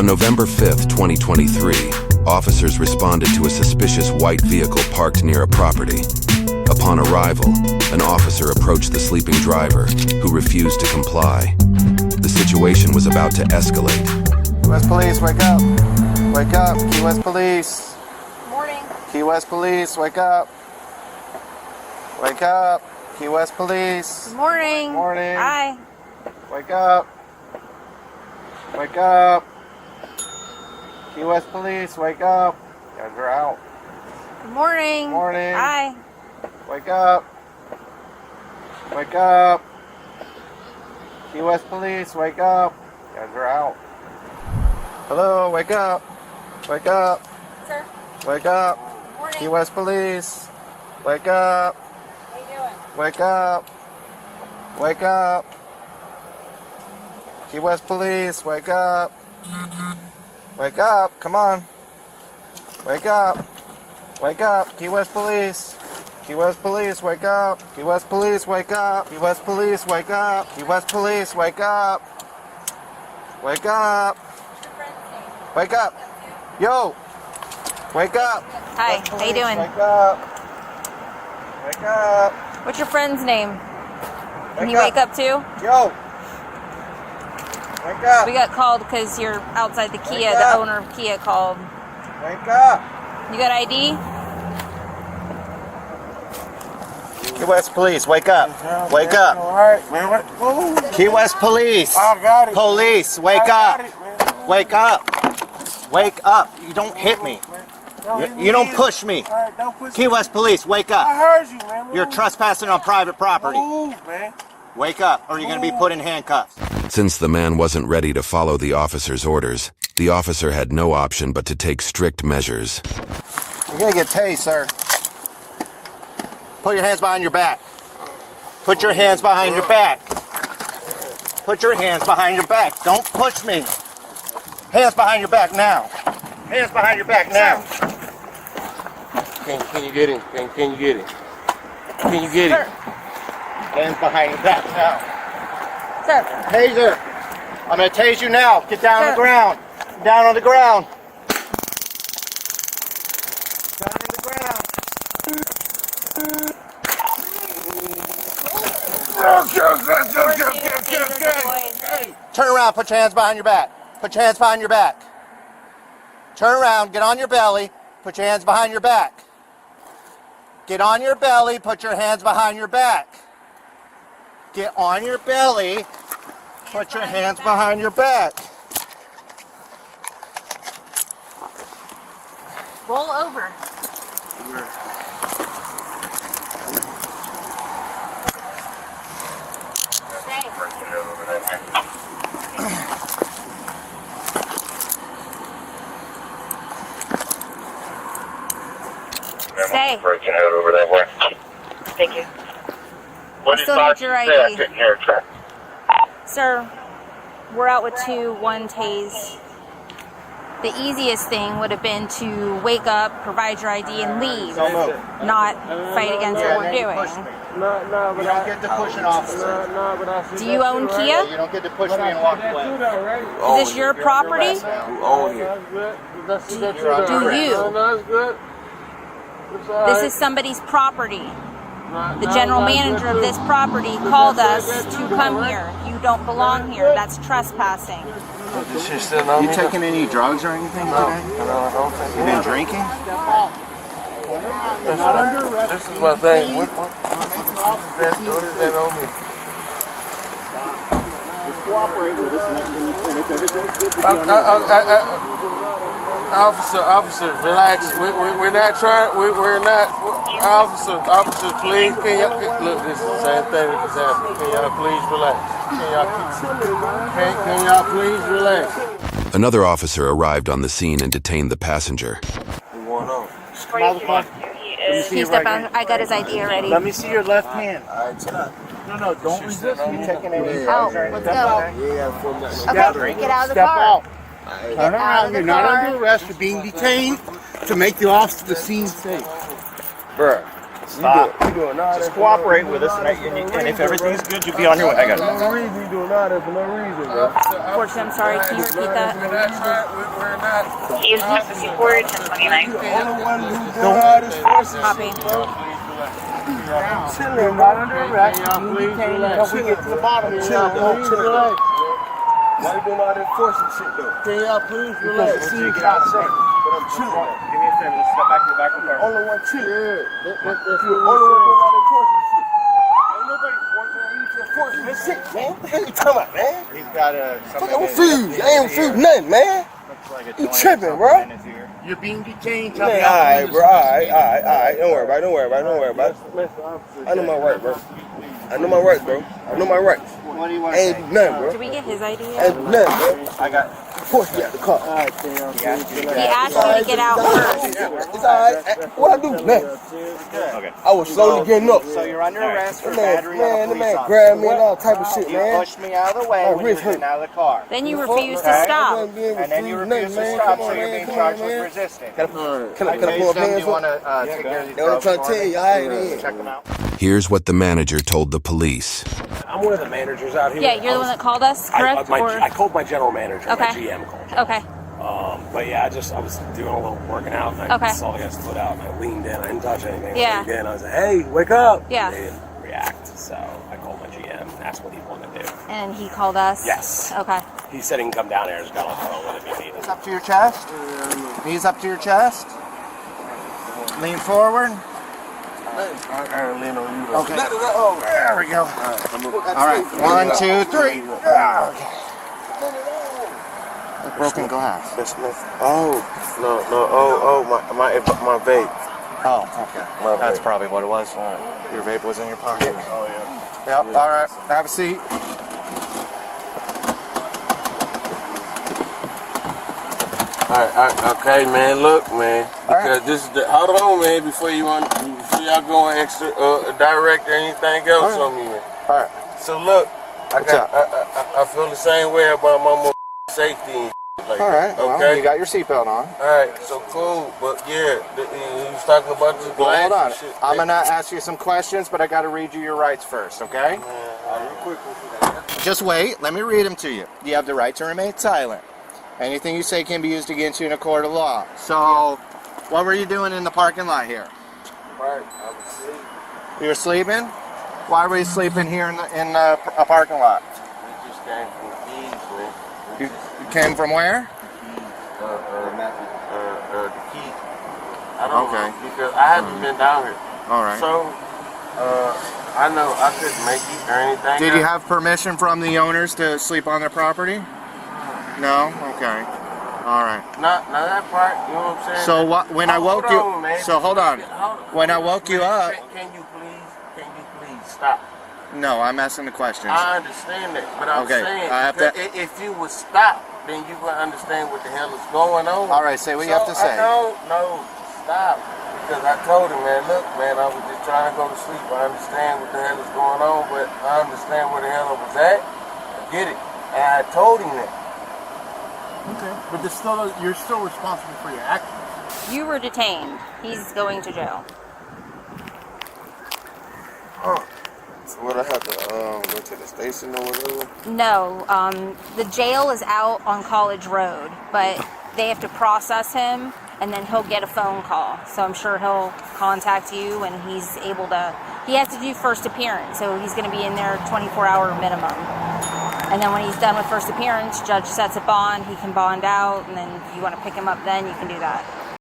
On November 5th, 2023, officers responded to a suspicious white vehicle parked near a property. Upon arrival, an officer approached the sleeping driver, who refused to comply. The situation was about to escalate. Key West Police, wake up. Wake up, Key West Police. Morning. Key West Police, wake up. Wake up, Key West Police. Good morning. Morning. Hi. Wake up. Wake up. Key West Police, wake up. You guys are out. Good morning. Morning. Hi. Wake up. Wake up. Key West Police, wake up. You guys are out. Hello, wake up. Wake up. Sir. Wake up. Good morning. Key West Police. Wake up. How you doing? Wake up. Wake up. Key West Police, wake up. Wake up, come on. Wake up. Wake up, Key West Police. Key West Police, wake up. Key West Police, wake up. Key West Police, wake up. Key West Police, wake up. Wake up. What's your friend's name? Wake up. Yo. Wake up. Hi. West How you Police, doing? Wake up. Wake up. What's your friend's name? Can Wake you wake up too? Yo. Wake up. We got called because you're outside the Kia. Wake The up. owner of Kia called. Wake up. You got ID? Key West Police, wake up. Wake up. All right, man. What? Key West Police. I got it. Police, wake I got up. it, man. Wake up. Wake up. You don't hit me. You don't push me. All right, don't push Key me. West Police, wake I up. heard you, man. You're trespassing on private property. Move, man. Wake up, or you're going to be put in handcuffs. Since the man wasn't ready to follow the officer's orders, the officer had no option but to take strict measures. You're going to get tased, sir. Put your hands behind your back. Put your hands behind your back. Put your hands behind your back. Don't push me. Hands behind your back now. Hands behind your back now. Can you get him? Can you get him? Can you get him? Hands behind your back now. Sir. Taser. I'm going to tase you now. Get down on Sir. the ground. Down on the ground. Down on the ground. Turn around. Put your hands behind your back. Put your hands behind your back. Turn around. Get on your belly. Put your hands behind your back. Get on your belly. Put your hands behind your back. Get on your belly. Put your hands behind your back. Roll over. Stay. Breaking out over that way. Thank you. What I still did need Bob your say? I ID. couldn't hear it, sir. Sir, we're out with 2-1 tase. The easiest thing would have been to wake up, provide your ID, and leave, not fight against what we're doing. No, but You don't get to push an officer. No, but I see. Do you own Kia? You don't get to push me and walk away. Is this your property? Who own it? That's good. Do you? No, it's good. It's all This right. is somebody's property. No, The no, general that's manager good of this too. property called us to come here. You don't belong here. That's trespassing. This shit still on You me? taking any drugs or anything No, today? no, I don't think You been drinking? This is my thing. What is that on me? Officer, relax. We're not trying. We're not. Officer, please. Can y'all look? This is the same thing that's happening. Can y'all please relax? Can y'all please relax? Another officer arrived on the scene and detained the passenger. What's going on? Can you step out? I got his ID already. Let me see your left hand. No, don't resist me. You taking any Oh, drugs or let's anything? go. Okay, get out of the Step car. out. Get Turn out of around. the You're not car. under arrest. You're being detained to make the officer the scene safe. Bruh, Stop. You doing all Just that cooperate with us, and if everything's good, you'll be on your way. I got For it. no reason, you doing all that for no reason, bro. Unfortunately, I'm sorry. Can you repeat that? We're not. Is this 54 1029? You the only one who's doing all this forcing Copy. shit, bro. Chilling, not under arrest. You detained until we get to the bottom. Chilling, bro. Why you doing all this forcing shit, though? Can y'all please Because relax? the scene's not safe, but I'm chilling. Give me a favor. Let's step back to the back of the car. Only one chilling. Yeah, You're the only one doing all this forcing shit. Ain't nobody forcing. You just forcing this shit, man. What the hell you talking about, man? He's got something. I'm confused. I ain't confused nothing, man. Looks like a You joint or tripping, something bro. in his ear. You're being detained. Man, alright, bro. Alright. Don't worry about it. I know my rights, bro. I know my rights, bro. I know my rights. What do you want I ain't do nothing, bro. Did we get his ID I yet? ain't do nothing, bro. I got. Force me out the car. He asked you to get out first. It's alright. What I do? Nothing. Okay. I was slowly getting up. So you're under arrest for The battery on a man police officer. grabbed me and all type of shit, You man. pushed me out of the way My when you wrist were getting hurt. out of the car. Then you refused to Okay. stop. And then you refused to stop, so you're being charged with resisting. Can I pull I my tased him. Do pants you want up? to take care of these That's what I'm drugs trying to for tell me? you. Alright, then. Check them out. Here's what the manager told the police. I'm one of the managers out here. Yeah, you're the one that called us, correct? I called my general manager. Okay. My GM called. Okay. But yeah, I was doing a little working out, and I Okay. saw his foot out, and I leaned in. I didn't touch anything. Yeah. I leaned in. I was like, "Hey, wake up!" Yeah. They didn't react, so I called my GM, and that's what he wanted to do. And he called us? Yes. Okay. He said he can come down there. Just got on the phone with him if he needed. Knees up to your chest. Knees up to your chest. Lean forward. Okay. There we go. All right. 1, 2, 3. Okay. Broken glass. Oh, no, my vape. Oh, okay. That's probably what it was. Your vape was in your pocket. Oh, yeah. Yep. All right. Have a seat. All right, okay, man. Look, man, because this is the. Hold on, man, before y'all going extra direct or anything else on me, man. All right. So look, I feel the same way about my safety and like All right. that. Well, Okay. you got your seatbelt on. All right, so cool, but yeah, he was talking about this Well, glass hold on. and shit. I'm gonna ask you some questions, but I got to read you your rights first, okay? Just wait. Let me read them to you. You have the right to remain silent. Anything you say can be used against you in a court of law. So, what were you doing in the parking lot here? Right, I was asleep. You were sleeping? Why were you sleeping here in a parking lot? We just came from the keys, man. You came from where? The key. I don't Okay. know, because I haven't been down here. All right. So, I know I couldn't make it or anything. Did you have permission from the owners to sleep on their property? No? Okay. All right. Not that part, you know what I'm saying? So when I woke Hold you, on, man. so hold on. When I woke you up, Can you please stop? no, I'm asking the questions. I understand that, but I'm Okay, saying I have to- if you would stop, then you would understand what the hell is going on. All right, say what you have to say. No, stop. Because I told him, man, look, man, I was just trying to go to sleep. I understand what the hell is going on, but I understand where the hell I was at. I get it. And I told him that. Okay, but you're still responsible for your actions. You were detained. He's going to jail. So what, I have to go to the station or whatever? No, the jail is out on College Road, but they have to process him, and then he'll get a phone call. So I'm sure he'll contact you, and he's able to. He has to do first appearance, so he's going to be in there 24-hour minimum. And then when he's done with first appearance, judge sets a bond. He can bond out, and then if you want to pick him up, then you can do that.